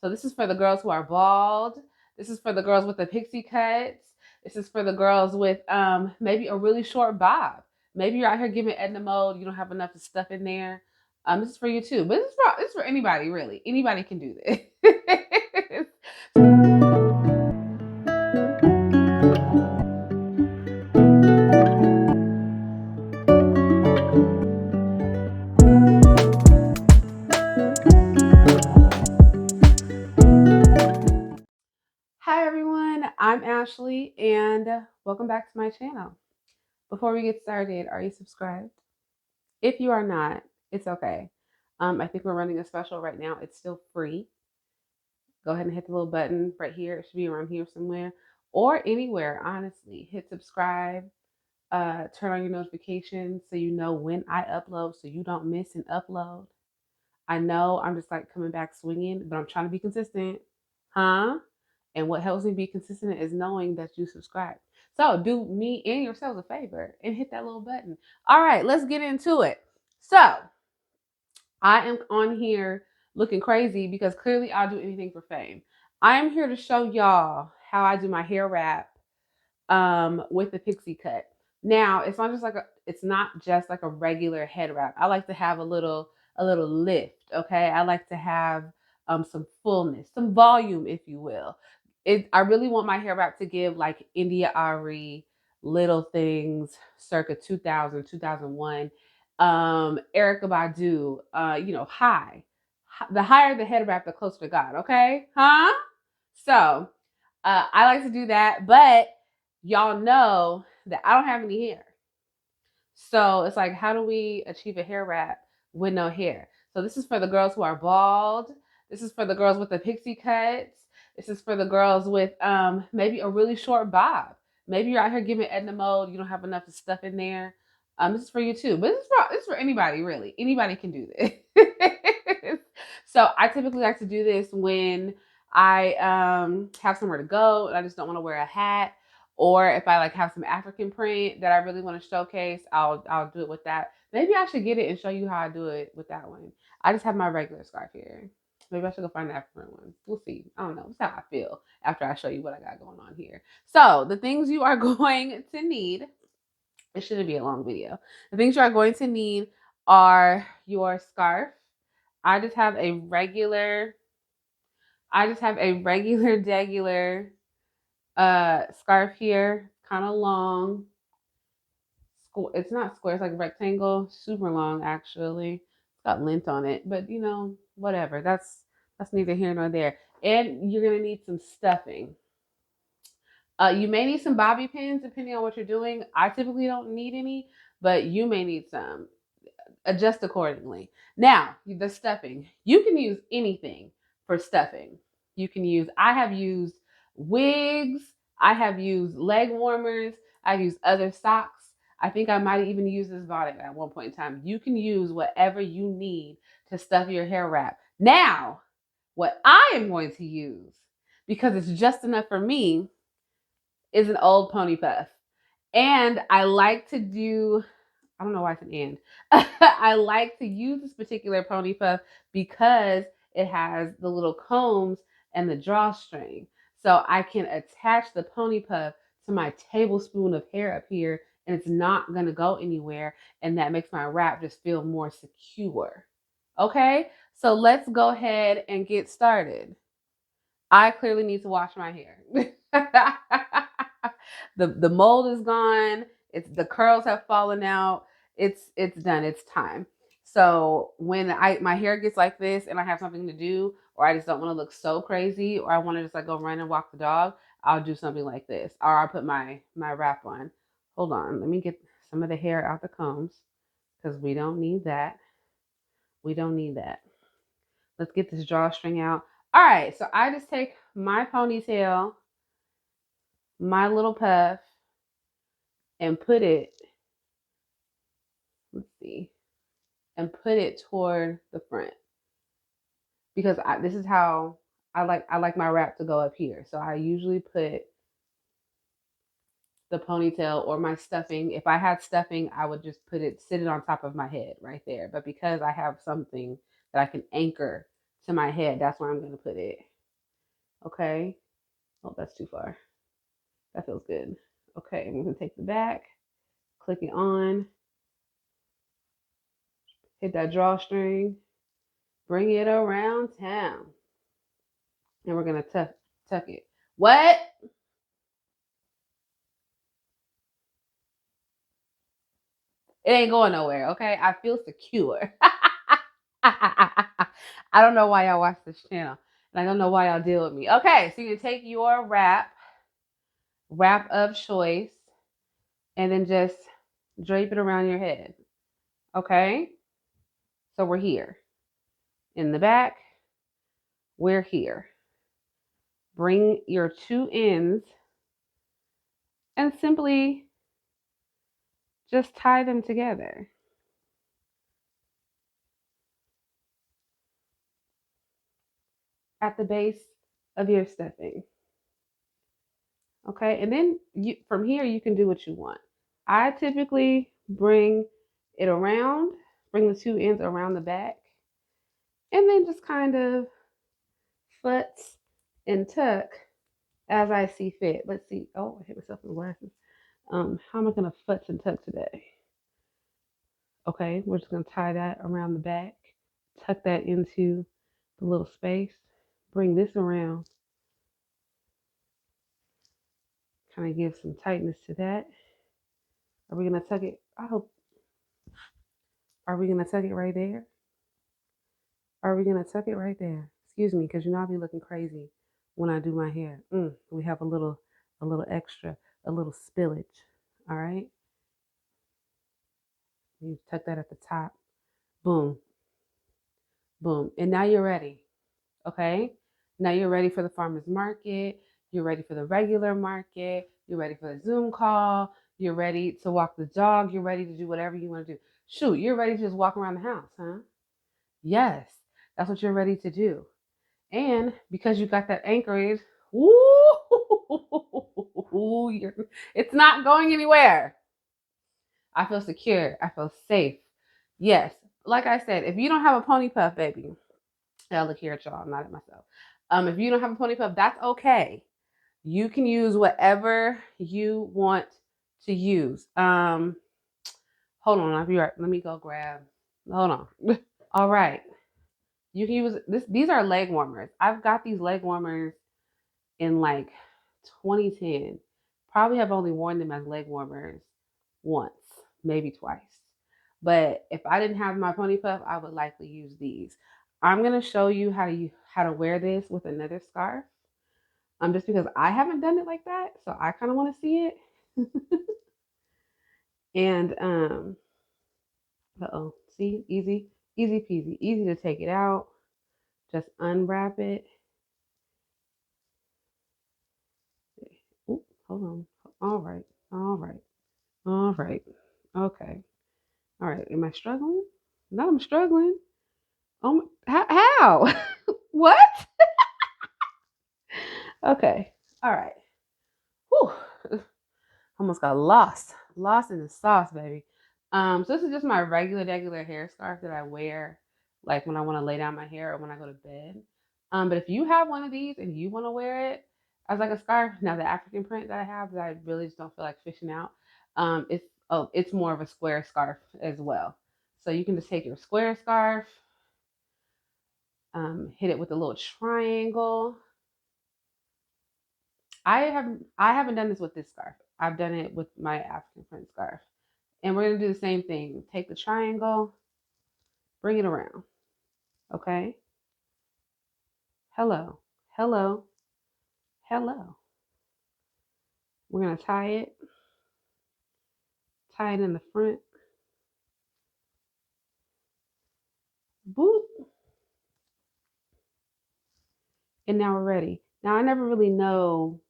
So this is for the girls who are bald. This is for the girls with the pixie cuts. This is for the girls with maybe a really short bob. Maybe you're out here giving Edna mode. You don't have enough stuff in there. This is for you too. But this is for anybody, really. Anybody can do this. Hi everyone, I'm Ashley and welcome back to my channel. Before we get started, are you subscribed? If you are not, it's okay. I think we're running a special right now. It's still free. Go ahead and hit the little button right here. It should be around here somewhere or anywhere, honestly. Hit subscribe, turn on your notifications so you know when I upload so you don't miss an upload. I know I'm just like coming back swinging, but I'm trying to be consistent. Huh? And what helps me be consistent is knowing that you subscribe. So do me and yourselves a favor and hit that little button. All right, let's get into it. So I am on here looking crazy because clearly I'll do anything for fame. I am here to show y'all how I do my hair wrap with the pixie cut. Now it's not just like a regular head wrap. I like to have a little lift, okay? I like to have some fullness, some volume, if you will. I really want my hair wrap to give like India Ari, Little Things, circa 2000, 2001. Erica Badu, high. The higher the head wrap, the closer to God, okay? Huh? So I like to do that, but y'all know that I don't have any hair. So it's like, how do we achieve a hair wrap with no hair? So this is for the girls who are bald. This is for the girls with the pixie cuts. This is for the girls with maybe a really short bob. Maybe you're out here giving Edna mode. You don't have enough stuff in there. This is for you too. But this is for anybody, really. Anybody can do this. So I typically like to do this when I have somewhere to go and I just don't want to wear a hat. Or if I like have some African print that I really want to showcase, I'll do it with that. Maybe I should get it and show you how I do it with that one. I just have my regular scarf here. Maybe I should go find the African one. We'll see. I don't know. That's how I feel after I show you what I got going on here. So the things you are going to need, it shouldn't be a long video. The things you are going to need are your scarf. I just have a regular degular scarf here, kind of long. It's not square, it's like rectangle, super long actually. It's got lint on it, but whatever. That's neither here nor there. And you're gonna need some stuffing. You may need some bobby pins depending on what you're doing. I typically don't need any, but you may need some. Adjust accordingly. Now, the stuffing. You can use anything for stuffing. I have used wigs, I have used leg warmers, I've used other socks. I think I might even use this bonnet at one point in time. You can use whatever you need to stuff your hair wrap. Now, what I am going to use, because it's just enough for me, is an old pony puff. And I like to do, I don't know why it's an and. I like to use this particular pony puff because it has the little combs and the drawstring. So I can attach the pony puff to my tablespoon of hair up here and it's not going to go anywhere. And that makes my wrap just feel more secure. Okay, so let's go ahead and get started. I clearly need to wash my hair. The mold is gone. The curls have fallen out. It's done. It's time. So when my hair gets like this and I have something to do, or I just don't want to look so crazy, or I want to just like go run and walk the dog, I'll do something like this, or I'll put my wrap on. Hold on, let me get some of the hair out the combs because we don't need that. We don't need that. Let's get this drawstring out. All right, so I just take my ponytail, my little puff, and put it, let's see, and put it toward the front. Because this is how I like my wrap to go up here. So I usually put the ponytail or my stuffing. If I had stuffing, I would just sit it on top of my head right there. But because I have something that I can anchor to my head, that's where I'm going to put it. Okay. Oh, that's too far. That feels good. Okay, I'm gonna take the back, click it on, hit that drawstring, bring it around town. And we're gonna tuck it. What? It ain't going nowhere, okay? I feel secure. I don't know why y'all watch this channel. And I don't know why y'all deal with me. Okay, so you take your wrap of choice, and then just drape it around your head. Okay? So we're here. In the back, we're here. Bring your two ends and simply just tie them together. At the base of your stuffing. Okay, and then from here you can do what you want. I typically bring it around, bring the two ends around the back, and then just kind of futz and tuck as I see fit. Let's see. Oh, I hit myself in the glasses. How am I gonna futz and tuck today? Okay, we're just gonna tie that around the back, tuck that into the little space, bring this around, kind of give some tightness to that. Are we gonna tuck it? I hope. Are we gonna tuck it right there? Are we gonna tuck it right there? Excuse me, because you know I'll be looking crazy when I do my hair. We have a little extra, a little spillage. All right. You tuck that at the top. Boom, boom, and now you're ready. Okay. Now you're ready for the farmer's market. You're ready for the regular market. You're ready for the Zoom call. You're ready to walk the dog. You're ready to do whatever you want to do. Shoot, you're ready to just walk around the house, huh? Yes, that's what you're ready to do. And because you got that anchorage, ooh, it's not going anywhere. I feel secure. I feel safe. Yes, like I said, if you don't have a pony puff, baby, I'll look here at y'all, not at myself. If you don't have a pony puff, that's okay. You can use whatever you want to use. Hold on, I'll be right. Let me go grab. Hold on. All right. You can use this. These are leg warmers. I've got these leg warmers in like 2010. Probably have only worn them as leg warmers once, maybe twice. But if I didn't have my pony puff, I would likely use these. I'm gonna show you how to wear this with another scarf. Just because I haven't done it like that, so I kind of want to see it. And oh, see, easy peasy, easy to take it out. Just unwrap it. Ooh, hold on. All right, all right, all right. Okay, all right. Am I struggling? No, I'm struggling. How? What? Okay, all right. Whew. Almost got lost in the sauce, baby. So this is just my regular hair scarf that I wear, like when I want to lay down my hair or when I go to bed. But if you have one of these and you want to wear it as like a scarf, now the African print that I have that I really just don't feel like fishing out, it's more of a square scarf as well. So you can just take your square scarf, hit it with a little triangle. I haven't done this with this scarf. I've done it with my African print scarf. And we're going to do the same thing. Take the triangle, bring it around. Okay? Hello. Hello. Hello. We're going to tie it in the front. Boop. And now we're ready. Now, I never really know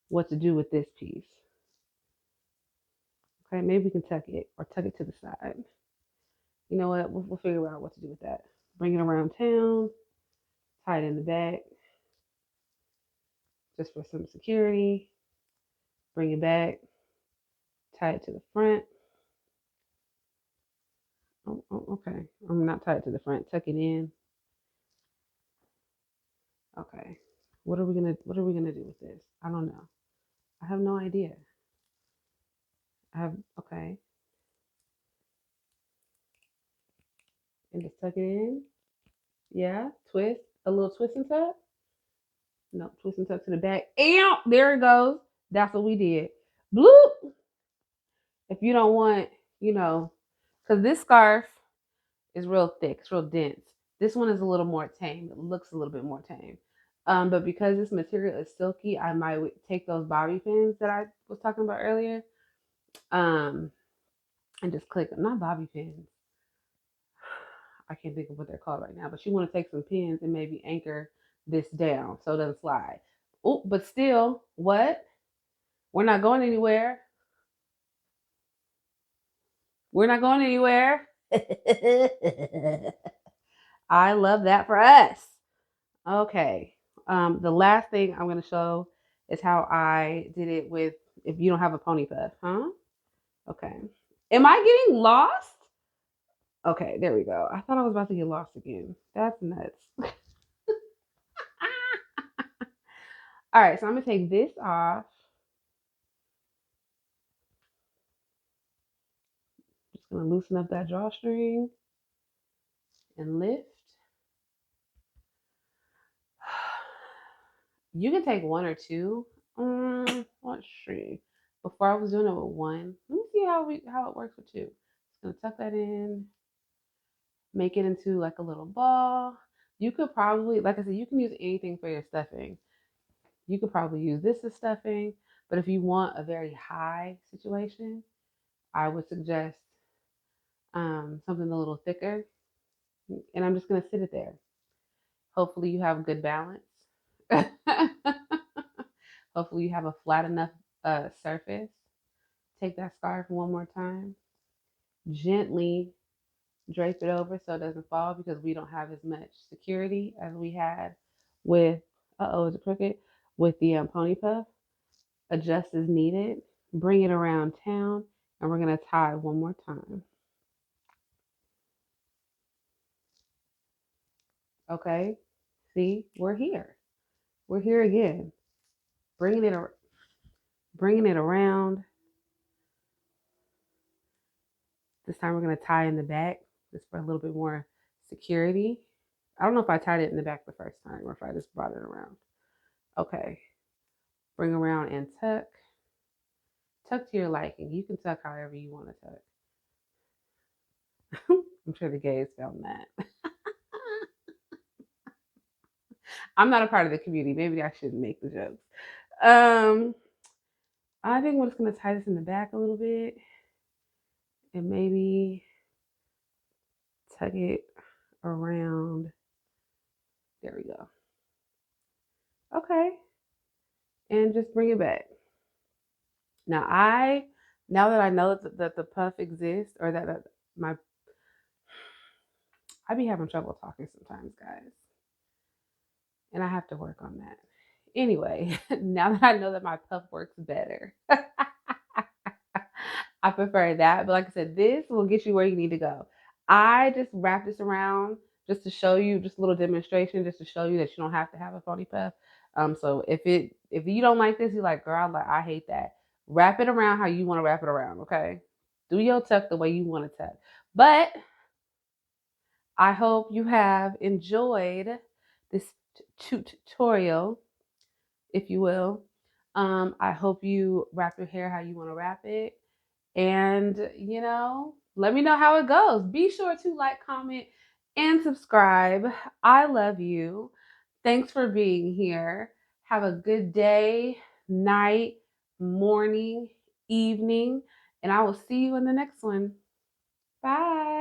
what to do with this piece. Okay, maybe we can tuck it or tuck it to the side. You know what? We'll figure out what to do with that. Bring it around town, tie it in the back just for some security. Bring it back, tie it to the front. Okay. I'm not tied to the front. Tuck it in. Okay. What are we gonna do with this? I don't know. I have no idea. Okay. And just tuck it in. Yeah. Twist. A little twist and tuck. No, twist and tuck to the back. Ew, there it goes. That's what we did. Bloop. If you don't want, you know, because this scarf is real thick, it's real dense. This one is a little more tame. It looks a little bit more tame. But because this material is silky, I might take those bobby pins that I was talking about earlier, and just click them. Not bobby pins. I can't think of what they're called right now. But you want to take some pins and maybe anchor this down so it doesn't slide. Oh, but still, what? We're not going anywhere. We're not going anywhere. I love that for us. Okay. The last thing I'm going to show is how I did it with if you don't have a pony puff, huh? Okay. Am I getting lost? Okay, there we go. I thought I was about to get lost again. That's nuts. All right, so I'm going to take this off. Just going to loosen up that drawstring and lift. You can take one or two. Let's see. Before I was doing it with one. Let me see how it works with two. Just gonna tuck that in, make it into like a little ball. You could probably, like I said, you can use anything for your stuffing. You could probably use this as stuffing, but if you want a very high situation, I would suggest something a little thicker. And I'm just gonna sit it there. Hopefully you have good balance. Hopefully you have a flat enough surface. Take that scarf one more time. Gently drape it over so it doesn't fall because we don't have as much security as we had with, is it crooked? With the pony puff. Adjust as needed. Bring it around town and we're going to tie one more time. Okay. See, we're here. We're here again. Bringing it, bringing it around. This time we're going to tie in the back just for a little bit more security. I don't know if I tied it in the back the first time or if I just brought it around. Okay. Bring around and tuck. Tuck to your liking. You can tuck however you want to tuck. I'm sure the gays found that. I'm not a part of the community. Maybe I shouldn't make the jokes. I think we're just going to tie this in the back a little bit and maybe tuck it around. There we go. Okay. And just bring it back. Now that I know that the puff exists or that I be having trouble talking sometimes, guys. And I have to work on that. Anyway, now that I know that my puff works better, I prefer that. But like I said, this will get you where you need to go. I just wrap this around just to show you, just a little demonstration, just to show you that you don't have to have a pony puff. So if you don't like this, you're like, girl, I hate that. Wrap it around how you want to wrap it around, okay? Do your tuck the way you want to tuck. But I hope you have enjoyed this tutorial, if you will. I hope you wrap your hair how you want to wrap it. And, let me know how it goes. Be sure to like, comment, and subscribe. I love you. Thanks for being here. Have a good day, night, morning, evening, and I will see you in the next one. Bye.